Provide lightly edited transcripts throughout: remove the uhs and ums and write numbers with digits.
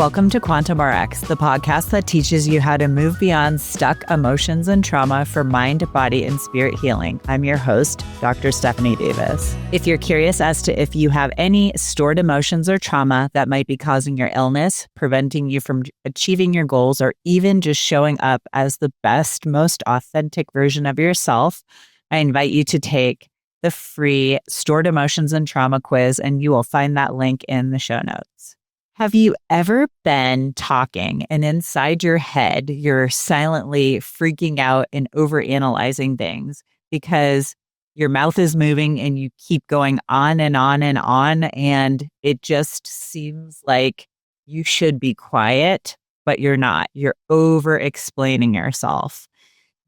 Welcome to Quantum RX, the podcast that teaches you how to move beyond stuck emotions and trauma for mind, body, and spirit healing. I'm your host, Dr. Stephanie Davis. If you're curious as to if you have any stored emotions or trauma that might be causing your illness, preventing you from achieving your goals, or even just showing up as the best, most authentic version of yourself, I invite you to take the free Stored Emotions and Trauma quiz, and you will find that link in the show notes. Have you ever been talking and inside your head, you're silently freaking out and overanalyzing things because your mouth is moving and you keep going on and on and on, and it just seems like you should be quiet, but you're not. You're over-explaining yourself.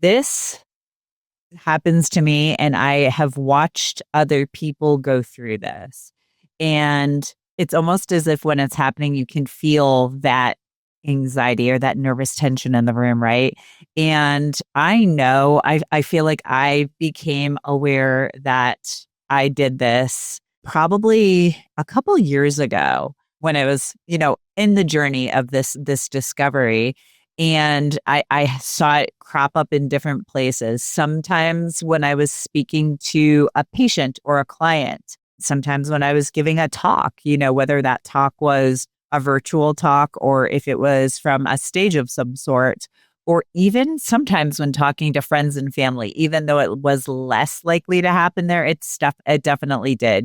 This happens to me, and I have watched other people go through this. And it's almost as if when it's happening, you can feel that anxiety or that nervous tension in the room, right? And I know, I feel like I became aware that I did this probably a couple years ago when I was, in the journey of this discovery. And I saw it crop up in different places. Sometimes when I was speaking to a patient or a client, sometimes when I was giving a talk, whether that talk was a virtual talk or if it was from a stage of some sort, or even sometimes when talking to friends and family, even though it was less likely to happen there, it definitely did.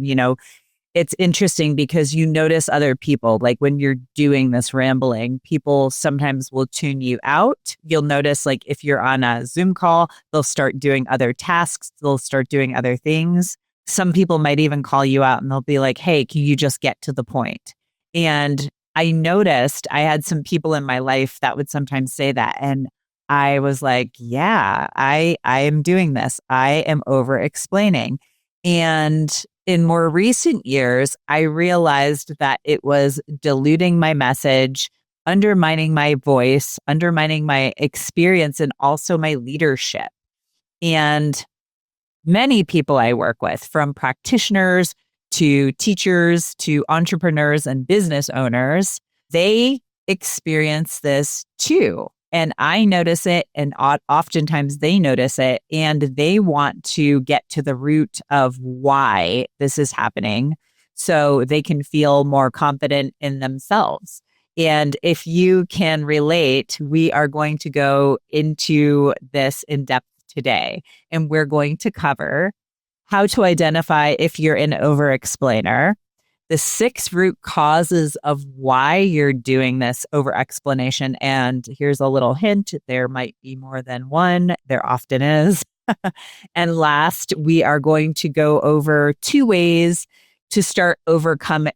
It's interesting because you notice other people, like when you're doing this rambling, people sometimes will tune you out. You'll notice, like, if you're on a Zoom call, they'll start doing other tasks. They'll start doing other things. Some people might even call you out and they'll be like, hey, can you just get to the point? And I noticed I had some people in my life that would sometimes say that. And I was like, yeah, I am doing this. I am over explaining. And in more recent years, I realized that it was diluting my message, undermining my voice, undermining my experience, and also my leadership. And many people I work with, from practitioners to teachers to entrepreneurs and business owners, they experience this too. And I notice it, and oftentimes they notice it, and they want to get to the root of why this is happening so they can feel more confident in themselves. And if you can relate, we are going to go into this in depth today, and we're going to cover how to identify if you're an over-explainer, the 6 root causes of why you're doing this over-explanation. And here's a little hint, there might be more than one. There often is. And last, we are going to go over 2 ways to start overcoming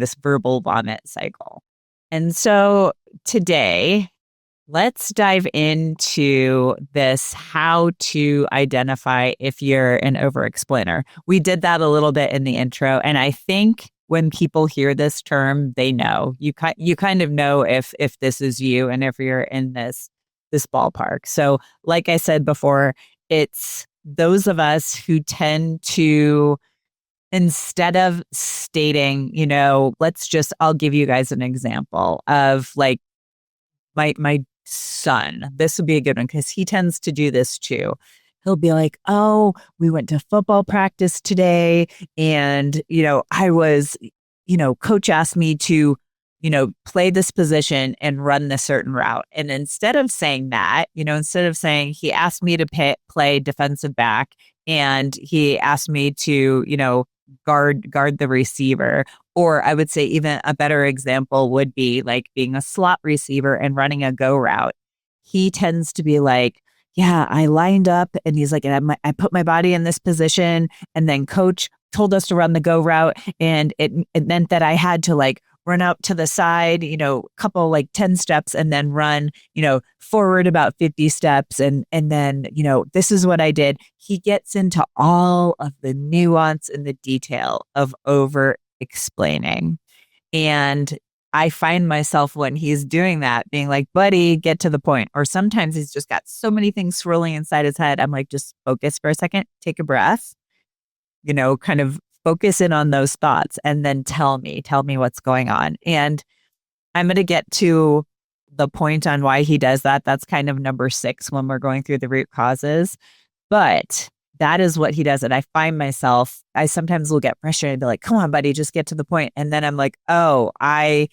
this verbal vomit cycle. And so today, let's dive into this, how to identify if you're an over-explainer. We did that a little bit in the intro, and I think when people hear this term, they know. You kind of know if this is you and if you're in this ballpark. So like I said before, it's those of us who tend to, instead of stating, I'll give you guys an example of like my son. This would be a good one because he tends to do this too. He'll be like, oh, we went to football practice today. And, I was, coach asked me to, play this position and run this certain route. And instead of saying that, instead of saying he asked me to play defensive back and he asked me to, guard the receiver. Or I would say even a better example would be like being a slot receiver and running a go route. He tends to be like, yeah, I lined up, and he's like, and I put my body in this position, and then coach told us to run the go route, and it meant that I had to like run out to the side, couple like 10 steps, and then run, forward about 50 steps. And then, this is what I did. He gets into all of the nuance and the detail of over explaining. And I find myself when he's doing that being like, buddy, get to the point. Or sometimes he's just got so many things swirling inside his head. I'm like, just focus for a second, take a breath, kind of focus in on those thoughts, and then tell me what's going on. And I'm going to get to the point on why he does that. That's kind of number 6 when we're going through the root causes. But that is what he does. And I find myself, I sometimes will get frustrated and be like, come on, buddy, just get to the point. And then I'm like, oh, I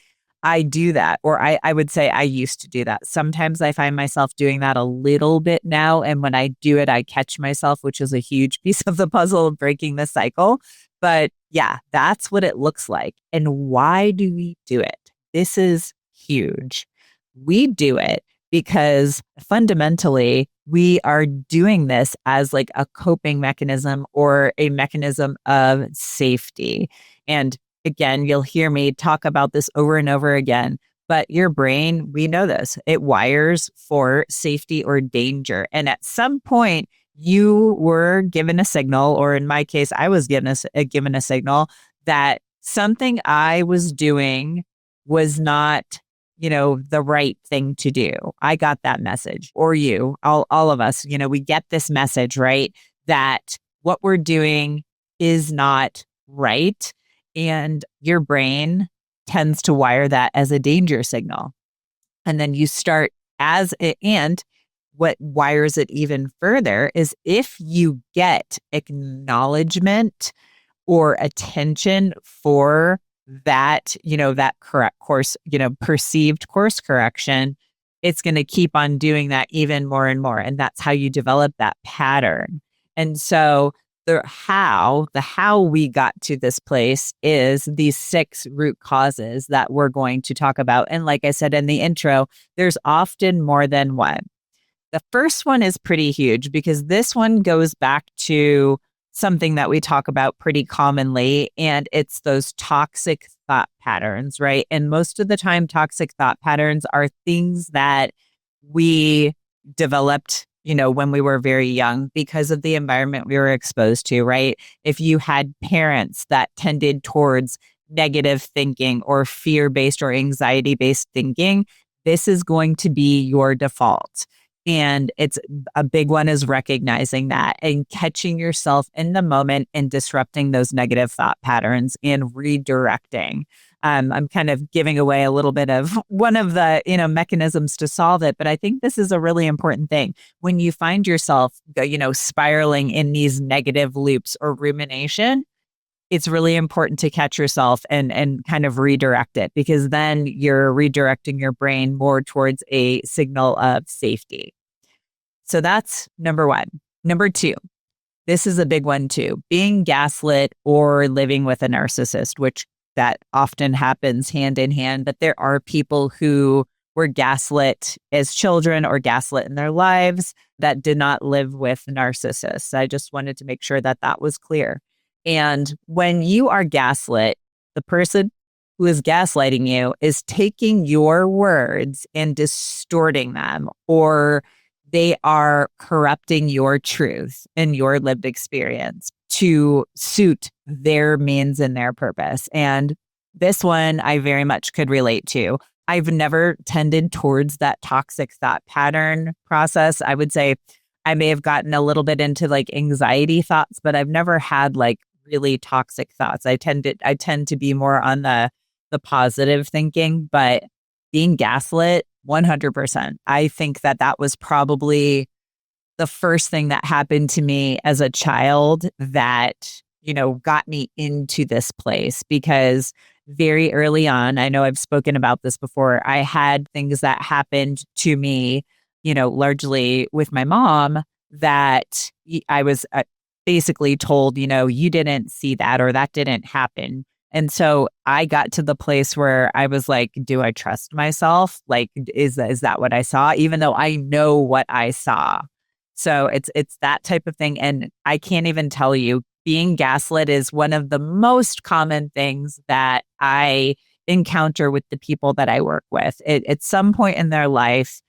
do that. Or I would say I used to do that. Sometimes I find myself doing that a little bit now. And when I do it, I catch myself, which is a huge piece of the puzzle of breaking the cycle. But yeah, that's what it looks like. And why do we do it? This is huge. We do it because fundamentally we are doing this as like a coping mechanism or a mechanism of safety. And again, you'll hear me talk about this over and over again, but your brain, we know this, it wires for safety or danger. And at some point, you were given a signal, or in my case, I was given a signal that something I was doing was not, the right thing to do. I got that message, or you, all of us, we get this message, right? That what we're doing is not right. And your brain tends to wire that as a danger signal. And then you start and what wires it even further is if you get acknowledgement or attention for that, that correct course, perceived course correction, it's going to keep on doing that even more and more. And that's how you develop that pattern. And so the how we got to this place is these 6 root causes that we're going to talk about. And like I said in the intro, there's often more than one. The first one is pretty huge because this one goes back to something that we talk about pretty commonly, and it's those toxic thought patterns, right? And most of the time, toxic thought patterns are things that we developed, when we were very young because of the environment we were exposed to, right? If you had parents that tended towards negative thinking or fear-based or anxiety-based thinking, this is going to be your default. And it's a big one is recognizing that and catching yourself in the moment and disrupting those negative thought patterns and redirecting. I'm kind of giving away a little bit of one of the, mechanisms to solve it. But I think this is a really important thing. When you find yourself, spiraling in these negative loops or rumination, it's really important to catch yourself and kind of redirect it, because then you're redirecting your brain more towards a signal of safety. So that's number 1. Number 2, this is a big one too, being gaslit or living with a narcissist, which that often happens hand in hand. But there are people who were gaslit as children or gaslit in their lives that did not live with narcissists. I just wanted to make sure that that was clear. And when you are gaslit, the person who is gaslighting you is taking your words and distorting them, or they are corrupting your truth and your lived experience to suit their means and their purpose. And this one I very much could relate to. I've never tended towards that toxic thought pattern process. I would say I may have gotten a little bit into like anxiety thoughts, but I've never had like really toxic thoughts. I tend to be more on the positive thinking, but being gaslit, 100%. I think that was probably the first thing that happened to me as a child that, got me into this place, because very early on, I know I've spoken about this before, I had things that happened to me, largely with my mom, that I was basically told, you didn't see that, or that didn't happen. And so I got to the place where I was like, do I trust myself? Like, is that what I saw? Even though I know what I saw. So it's that type of thing. And I can't even tell you, being gaslit is one of the most common things that I encounter with the people that I work with. At some point in their life,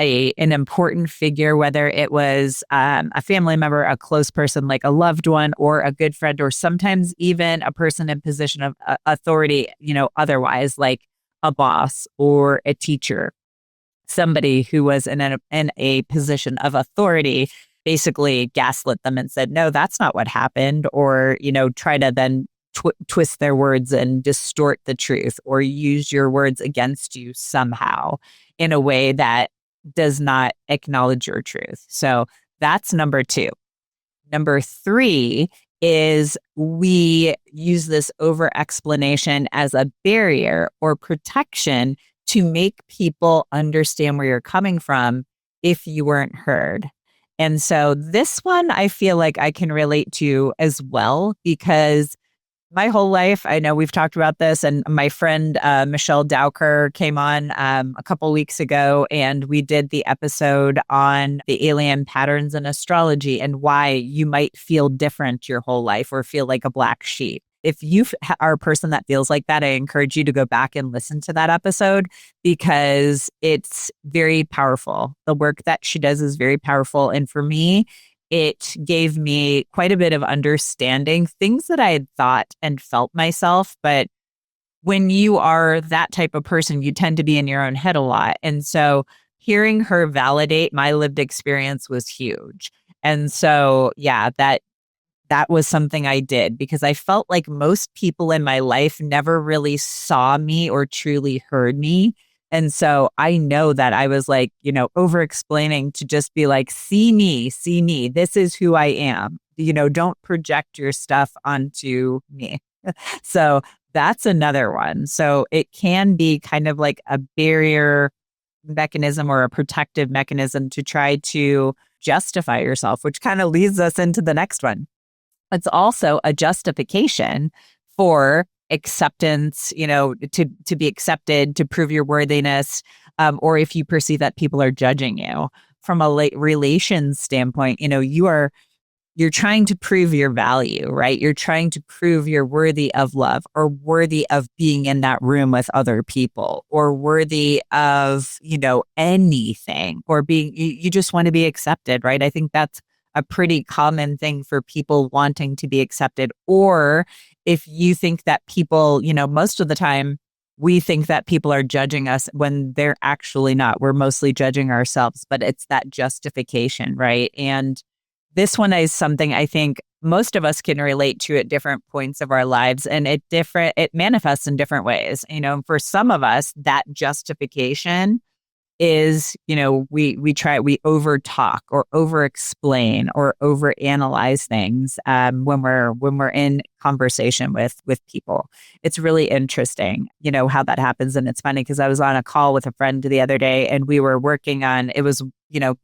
an important figure, whether it was a family member, a close person, like a loved one, or a good friend, or sometimes even a person in position of authority, otherwise, like a boss or a teacher, somebody who was in a position of authority, basically gaslit them and said, no, that's not what happened, or, try to then twist their words and distort the truth or use your words against you somehow in a way that does not acknowledge your truth. So that's number two. Number three is we use this over explanation as a barrier or protection to make people understand where you're coming from if you weren't heard. And so this one I feel like I can relate to as well, because my whole life, I know we've talked about this, and my friend Michelle Dowker came on a couple weeks ago, and we did the episode on the alien patterns in astrology and why you might feel different your whole life or feel like a black sheep. If you are a person that feels like that, I encourage you to go back and listen to that episode because it's very powerful. The work that she does is very powerful. And for me, it gave me quite a bit of understanding, things that I had thought and felt myself. But when you are that type of person, you tend to be in your own head a lot. And so hearing her validate my lived experience was huge. And so, yeah, that was something I did because I felt like most people in my life never really saw me or truly heard me. And so I know that I was like, over explaining to just be like, see me, this is who I am. Don't project your stuff onto me. So that's another one. So it can be kind of like a barrier mechanism or a protective mechanism to try to justify yourself, which kind of leads us into the next one. It's also a justification for acceptance, to be accepted, to prove your worthiness, or if you perceive that people are judging you. From a relations standpoint, you're trying to prove your value, right? You're trying to prove you're worthy of love or worthy of being in that room with other people or worthy of, anything or you just want to be accepted, right? I think that's a pretty common thing for people wanting to be accepted. Or if you think that people, most of the time we think that people are judging us when they're actually not. We're mostly judging ourselves, but it's that justification, right? And this one is something I think most of us can relate to at different points of our lives, and it manifests in different ways. For some of us, that justification is, we over talk or over explain or over analyze things when we're in conversation with people. It's really interesting, how that happens. And it's funny because I was on a call with a friend the other day and we were working on, it was,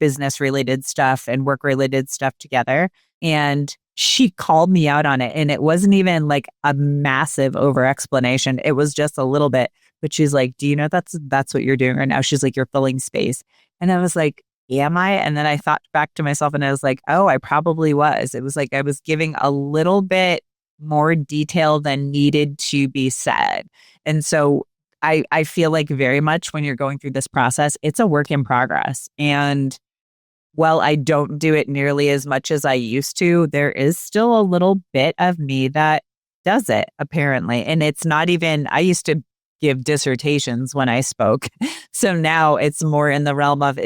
business related stuff and work related stuff together. And she called me out on it. And it wasn't even like a massive over explanation. It was just a little bit. But she's like, do you know that's what you're doing right now? She's like, you're filling space. And I was like, am I? And then I thought back to myself and I was like, oh, I probably was. It was like I was giving a little bit more detail than needed to be said. And so I feel like very much when you're going through this process, it's a work in progress. And while I don't do it nearly as much as I used to, there is still a little bit of me that does it, apparently. And it's not even, I used to give dissertations when I spoke. So now it's more in the realm of,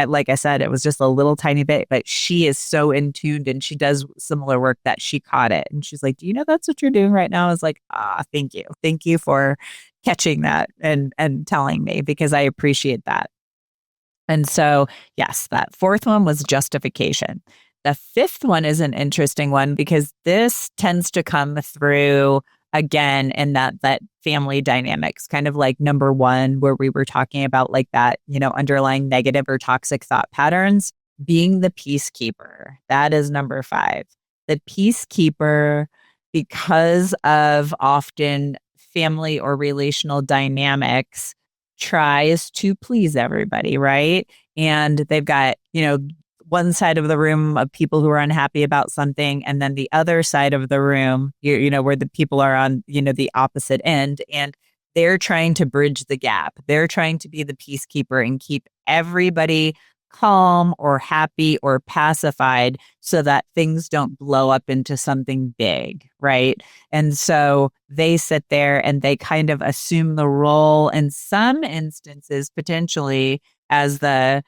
like I said, it was just a little tiny bit, but she is so in tuned and she does similar work that she caught it. And she's like, do you know that's what you're doing right now? I was like, thank you. Thank you for catching that and telling me because I appreciate that. And so, yes, that fourth one was justification. The fifth one is an interesting one because this tends to come through again in that family dynamics, kind of like number one, where we were talking about like that, underlying negative or toxic thought patterns, being the peacekeeper. That is number 5. The peacekeeper, because of often family or relational dynamics, tries to please everybody, right? And they've got, one side of the room of people who are unhappy about something, and then the other side of the room, where the people are on, the opposite end, and they're trying to bridge the gap. They're trying to be the peacekeeper and keep everybody calm or happy or pacified so that things don't blow up into something big, right? And so they sit there and they kind of assume the role in some instances, potentially as the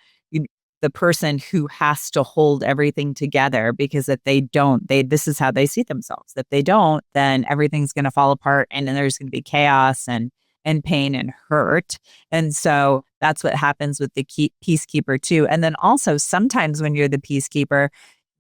the person who has to hold everything together, because if they don't, this is how they see themselves. If they don't, then everything's going to fall apart, and then there's going to be chaos and pain and hurt. And so that's what happens with the peacekeeper too. And then also sometimes when you're the peacekeeper,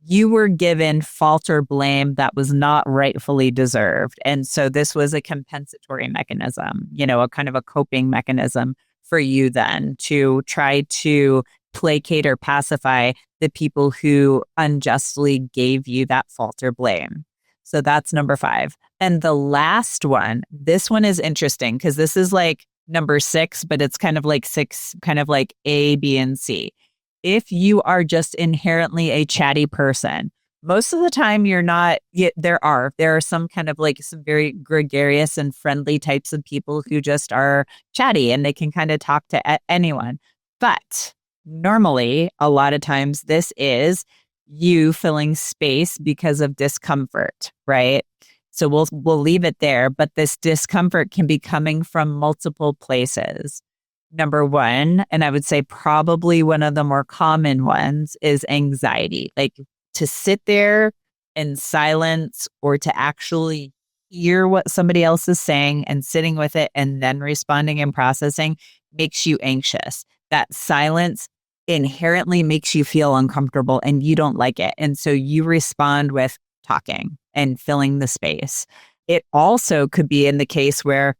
you were given fault or blame that was not rightfully deserved. And so this was a compensatory mechanism, a kind of a coping mechanism for you then to try to placate or pacify the people who unjustly gave you that fault or blame. So that's number 5. And the last one, this one is interesting because this is like number 6, but it's kind of like 6, kind of like A, B, and C. If you are just inherently a chatty person, most of the time you're not, there are some kind of like some very gregarious and friendly types of people who just are chatty and they can kind of talk to anyone. But normally, a lot of times this is you filling space because of discomfort, right? So we'll leave it there, but this discomfort can be coming from multiple places. Number 1, and I would say probably one of the more common ones, is anxiety. Like to sit there in silence or to actually hear what somebody else is saying and sitting with it and then responding and processing makes you anxious. That silence inherently makes you feel uncomfortable and you don't like it. And so you respond with talking and filling the space. It also could be in the case where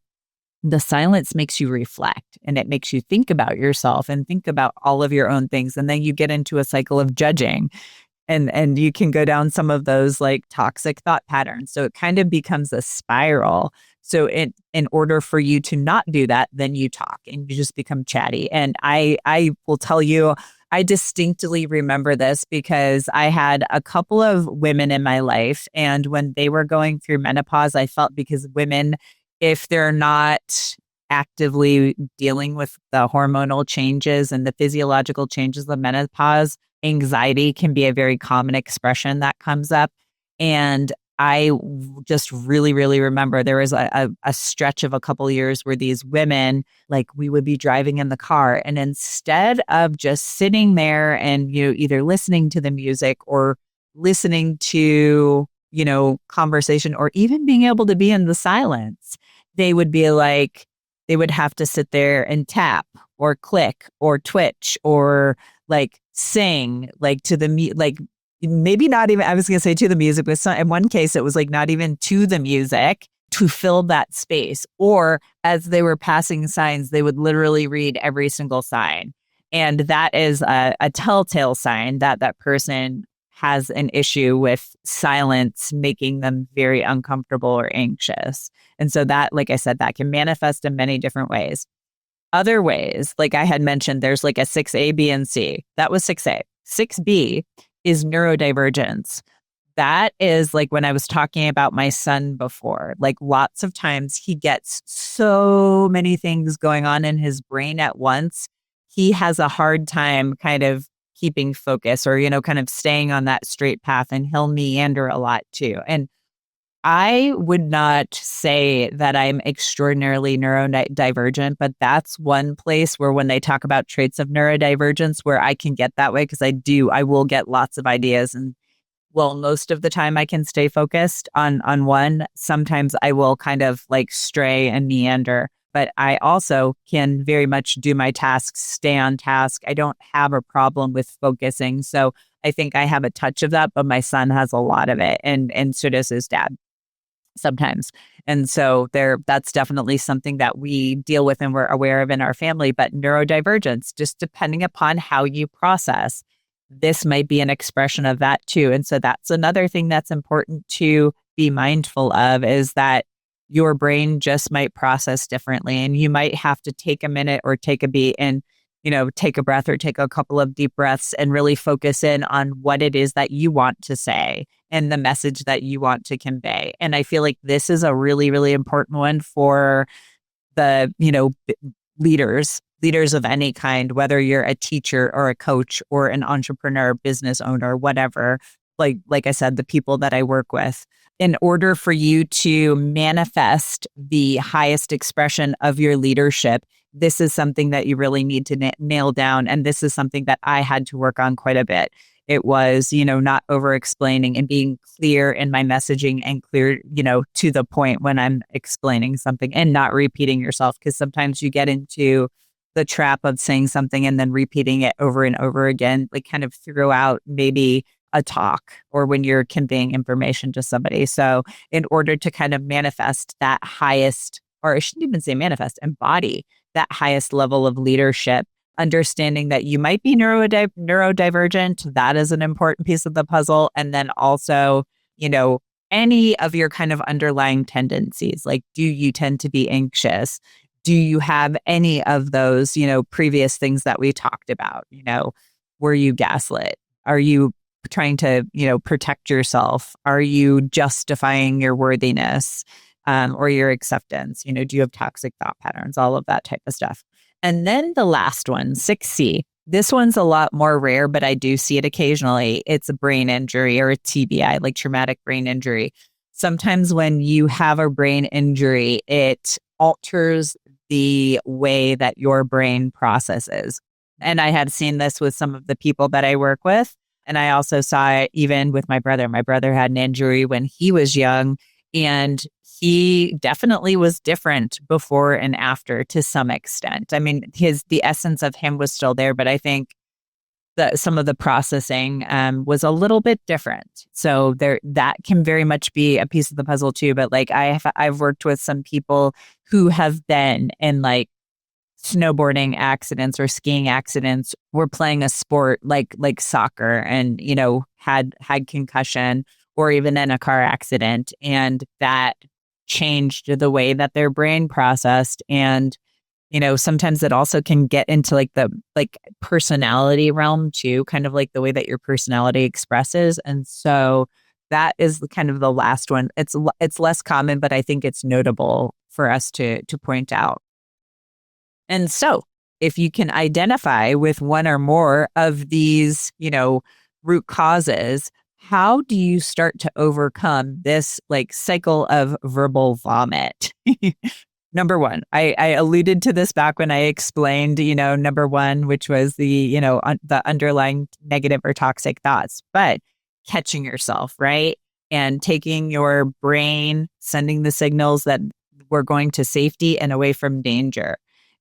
the silence makes you reflect and it makes you think about yourself and think about all of your own things. And then you get into a cycle of judging and you can go down some of those like toxic thought patterns. So it kind of becomes a spiral. So in order for you to not do that, then you talk and you just become chatty. And I will tell you, I distinctly remember this because I had a couple of women in my life. And when they were going through menopause, I felt because women, if they're not actively dealing with the hormonal changes and the physiological changes of menopause, anxiety can be a very common expression that comes up. And I just really, really remember there was a stretch of a couple of years where these women, like we would be driving in the car and instead of just sitting there and, either listening to the music or listening to, conversation or even being able to be in the silence, they would be like, they would have to sit there and tap or click or twitch or like sing like to the like maybe not even, I was going to say to the music, but in one case, it was like not even to the music to fill that space. Or as they were passing signs, they would literally read every single sign. And that is a telltale sign that that person has an issue with silence, making them very uncomfortable or anxious. And so that, like I said, that can manifest in many different ways. Other ways, like I had mentioned, there's like a 6A, B, and C. That was 6A. 6B is neurodivergence. That is like when I was talking about my son before, like lots of times he gets so many things going on in his brain at once. He has a hard time kind of keeping focus or, kind of staying on that straight path, and he'll meander a lot too. And I would not say that I'm extraordinarily neurodivergent, but that's one place where when they talk about traits of neurodivergence, where I can get that way, because I will get lots of ideas. And well, most of the time I can stay focused on one. Sometimes I will kind of like stray and meander, but I also can very much do my tasks, stay on task. I don't have a problem with focusing. So I think I have a touch of that, but my son has a lot of it. And so does his dad sometimes. And so that's definitely something that we deal with and we're aware of in our family. But neurodivergence, just depending upon how you process, this might be an expression of that too. And so that's another thing that's important to be mindful of, is that your brain just might process differently. And you might have to take a minute or take a beat and, take a breath or take a couple of deep breaths and really focus in on what it is that you want to say and the message that you want to convey. And I feel like this is a really, really important one for the, leaders of any kind, whether you're a teacher or a coach or an entrepreneur, business owner, whatever. Like I said, the people that I work with, in order for you to manifest the highest expression of your leadership, this is something that you really need to nail down. And this is something that I had to work on quite a bit. It was, not over explaining and being clear in my messaging and clear, to the point when I'm explaining something and not repeating yourself. Because sometimes you get into the trap of saying something and then repeating it over and over again, like kind of throughout maybe a talk or when you're conveying information to somebody. So in order to kind of manifest that highest, or I shouldn't even say manifest, embody that highest level of leadership, understanding that you might be neurodivergent, that is an important piece of the puzzle. And then also, any of your kind of underlying tendencies, like do you tend to be anxious? Do you have any of those, previous things that we talked about? Were you gaslit? Are you trying to, protect yourself? Are you justifying your worthiness or your acceptance? Do you have toxic thought patterns? All of that type of stuff. And then the last one, 6C. This one's a lot more rare, but I do see it occasionally. It's a brain injury or a TBI, like traumatic brain injury. Sometimes when you have a brain injury, it alters the way that your brain processes. And I had seen this with some of the people that I work with. And I also saw it even with my brother. My brother had an injury when he was young, and he definitely was different before and after to some extent. I mean, the essence of him was still there, but I think some of the processing was a little bit different. So that can very much be a piece of the puzzle too. But like I've worked with some people who have been in like snowboarding accidents or skiing accidents, were playing a sport like soccer and, had concussion, or even in a car accident. And that changed the way that their brain processed. And, sometimes it also can get into like the personality realm too, kind of like the way that your personality expresses. And so that is kind of the last one. It's less common, but I think it's notable for us to point out. And so if you can identify with one or more of these, root causes, how do you start to overcome this like cycle of verbal vomit? Number one, I alluded to this back when I explained, number one, which was the, the underlying negative or toxic thoughts, but catching yourself, right? And taking your brain, sending the signals that we're going to safety and away from danger.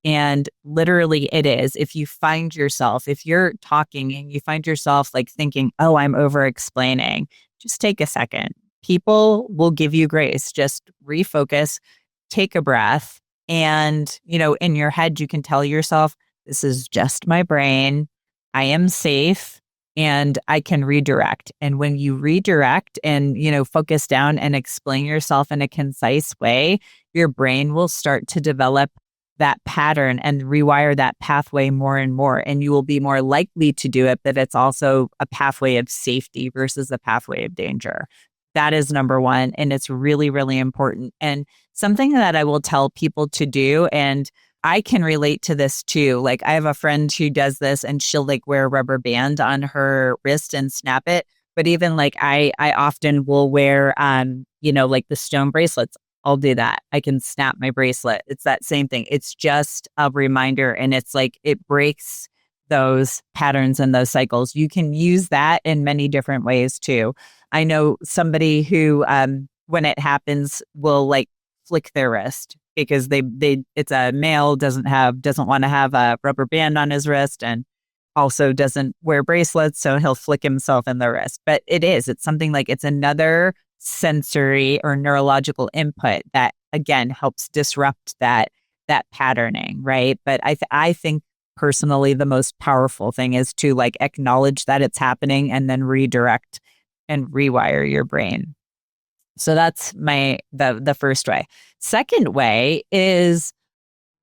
And literally it is, if you're talking and you find yourself like thinking, oh, I'm over explaining, just take a second. People will give you grace. Just refocus, take a breath. And, in your head, you can tell yourself, this is just my brain. I am safe and I can redirect. And when you redirect and, focus down and explain yourself in a concise way, your brain will start to develop that pattern and rewire that pathway more and more. And you will be more likely to do it, but it's also a pathway of safety versus a pathway of danger. That is number one. And it's really, really important. And something that I will tell people to do, and I can relate to this too. Like I have a friend who does this and she'll like wear a rubber band on her wrist and snap it. But even like I often will wear, like the stone bracelets. I'll do that. I can snap my bracelet. It's that same thing. It's just a reminder. And it's like, it breaks those patterns and those cycles. You can use that in many different ways too. I know somebody who, when it happens, will like flick their wrist because it's a male, doesn't want to have a rubber band on his wrist and also doesn't wear bracelets. So he'll flick himself in the wrist. But it's something like it's another sensory or neurological input that again helps disrupt that patterning, right? But I think personally the most powerful thing is to like acknowledge that it's happening and then redirect and rewire your brain. So that's the first way. Second way is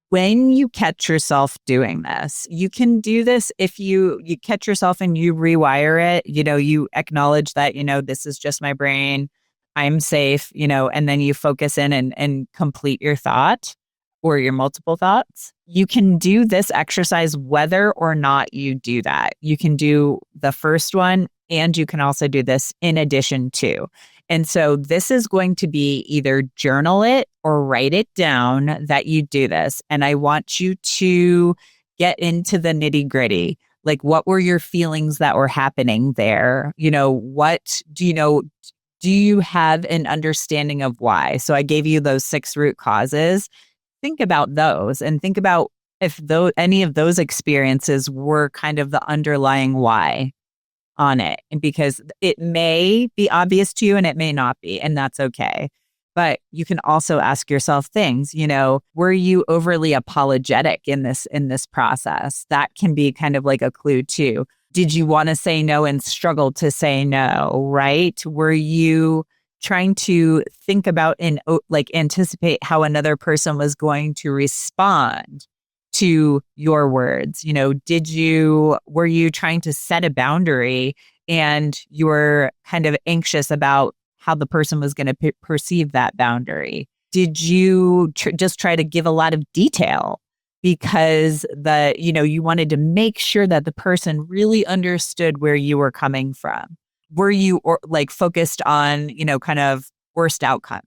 when you catch yourself doing this. You can do this if you catch yourself and you rewire it, you acknowledge that, this is just my brain. I'm safe, and then you focus in and complete your thought or your multiple thoughts. You can do this exercise whether or not you do that. You can do the first one and you can also do this in addition to. And so this is going to be either journal it or write it down that you do this. And I want you to get into the nitty gritty. Like, what were your feelings that were happening there? What do you know? Do you have an understanding of why? So I gave you those 6 root causes. Think about those and think about if any of those experiences were kind of the underlying why on it. And because it may be obvious to you and it may not be, and that's okay. But you can also ask yourself things, were you overly apologetic in this process? That can be kind of like a clue too. Did you want to say no and struggle to say no, right? Were you trying to think about and anticipate how another person was going to respond to your words? Were you trying to set a boundary and you were kind of anxious about how the person was going to perceive that boundary? Did you just try to give a lot of detail because you wanted to make sure that the person really understood where you were coming from? Were you focused on, kind of worst outcome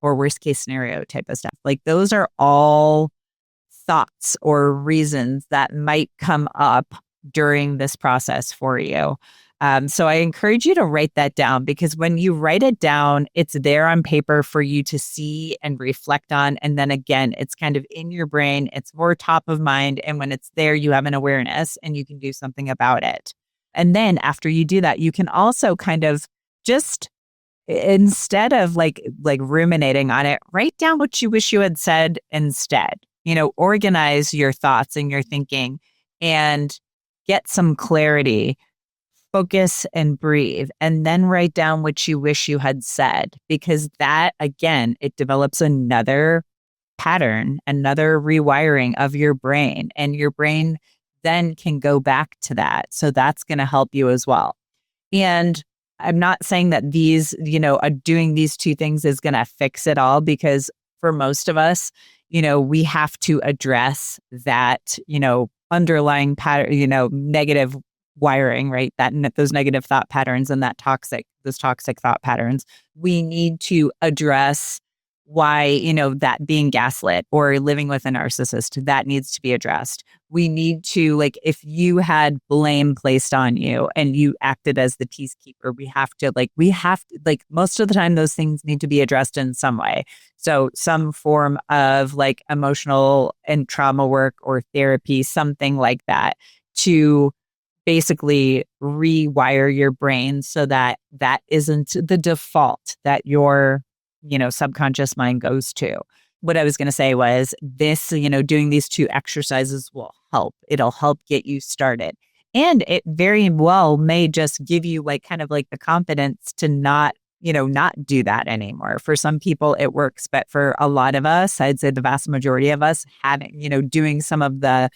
or worst case scenario type of stuff? Like, those are all thoughts or reasons that might come up during this process for you. So I encourage you to write that down, because when you write it down, it's there on paper for you to see and reflect on. And then again, it's kind of in your brain. It's more top of mind. And when it's there, you have an awareness and you can do something about it. And then after you do that, you can also kind of just, instead of like ruminating on it, write down what you wish you had said instead. Organize your thoughts and your thinking and get some clarity. Focus and breathe, and then write down what you wish you had said, because that, again, it develops another pattern, another rewiring of your brain, and your brain then can go back to that. So that's going to help you as well. And I'm not saying that these, doing these 2 things is going to fix it all, because for most of us, we have to address that, underlying pattern, negative wiring, right? Those negative thought patterns and those toxic thought patterns. We need to address why, that being gaslit or living with a narcissist, that needs to be addressed. We need to, if you had blame placed on you and you acted as the peacekeeper, we have to, most of the time, those things need to be addressed in some way. So some form of emotional and trauma work or therapy, something like that, to basically rewire your brain so that isn't the default that your, subconscious mind goes to. What I was going to say was this, doing these 2 exercises will help. It'll help get you started. And it very well may just give you the confidence to not do that anymore. For some people it works, but for a lot of us, I'd say the vast majority of us, having, doing some of the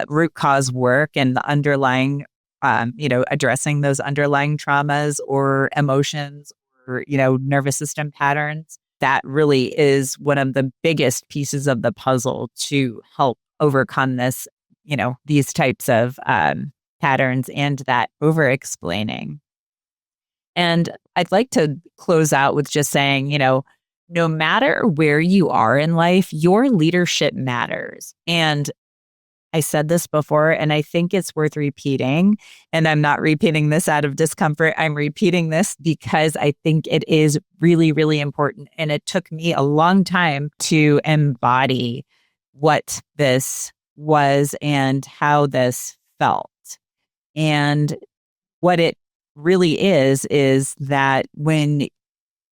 root cause work and the underlying, addressing those underlying traumas or emotions or, nervous system patterns, that really is one of the biggest pieces of the puzzle to help overcome this, these types of patterns and that over-explaining. And I'd like to close out with just saying, no matter where you are in life, your leadership matters. And I said this before, and I think it's worth repeating. And I'm not repeating this out of discomfort. I'm repeating this because I think it is really, really important. And it took me a long time to embody what this was and how this felt. And what it really is that when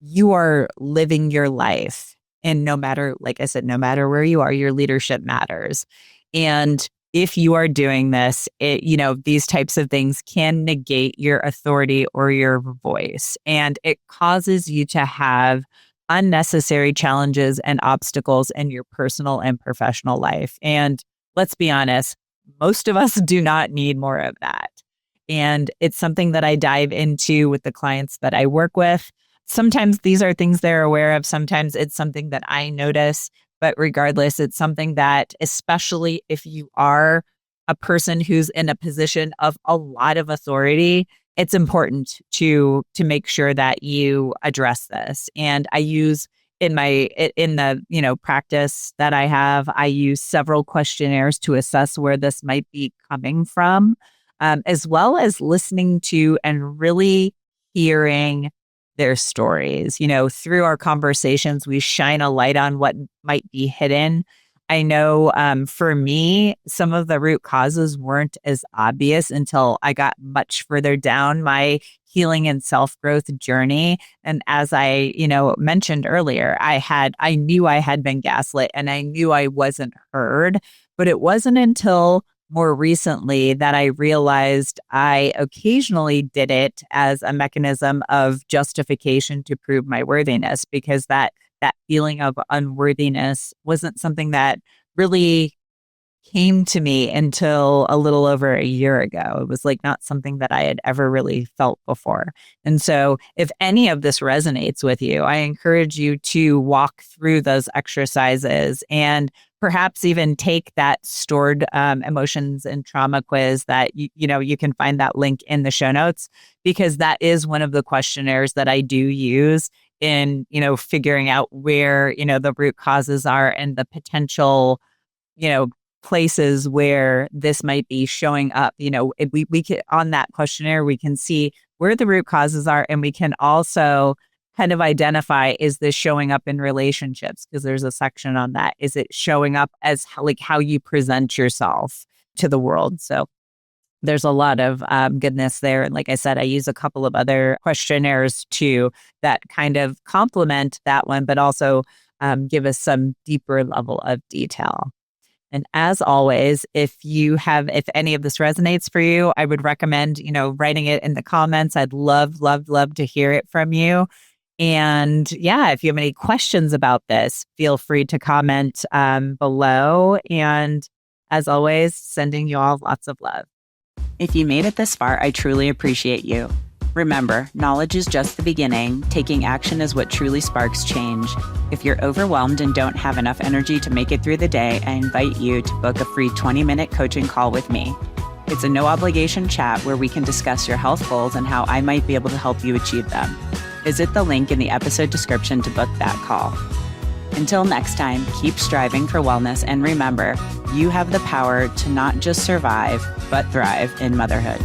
you are living your life, and no matter, like I said, no matter where you are, your leadership matters. And if you are doing this, these types of things can negate your authority or your voice. And it causes you to have unnecessary challenges and obstacles in your personal and professional life. And let's be honest, most of us do not need more of that. And it's something that I dive into with the clients that I work with. Sometimes these are things they're aware of. Sometimes it's something that I notice. But regardless, it's something that, especially if you are a person who's in a position of a lot of authority, it's important to make sure that you address this. And I use in the practice that I have, I use several questionnaires to assess where this might be coming from, as well as listening to and really hearing their stories. Through our conversations, we shine a light on what might be hidden. I know for me, some of the root causes weren't as obvious until I got much further down my healing and self-growth journey. And as I, mentioned earlier, I knew I had been gaslit and I knew I wasn't heard, but it wasn't until more recently that I realized I occasionally did it as a mechanism of justification to prove my worthiness, because that feeling of unworthiness wasn't something that really came to me until a little over a year ago. It was like not something that I had ever really felt before. And so if any of this resonates with you, I encourage you to walk through those exercises and perhaps even take that stored emotions and trauma quiz that you can find that link in the show notes, because that is one of the questionnaires that I do use in figuring out where the root causes are and the potential places where this might be showing up. If we can, on that questionnaire, we can see where the root causes are, and we can also kind of identify, is this showing up in relationships? Because there's a section on that. Is it showing up as how you present yourself to the world? So there's a lot of goodness there. And like I said, I use a couple of other questionnaires too that kind of complement that one, but also give us some deeper level of detail. And as always, if any of this resonates for you, I would recommend, writing it in the comments. I'd love, love, love to hear it from you. And yeah, if you have any questions about this, feel free to comment below. And as always, sending you all lots of love. If you made it this far, I truly appreciate you. Remember, knowledge is just the beginning. Taking action is what truly sparks change. If you're overwhelmed and don't have enough energy to make it through the day, I invite you to book a free 20-minute coaching call with me. It's a no-obligation chat where we can discuss your health goals and how I might be able to help you achieve them. Visit the link in the episode description to book that call. Until next time, keep striving for wellness, and remember, you have the power to not just survive, but thrive in motherhood.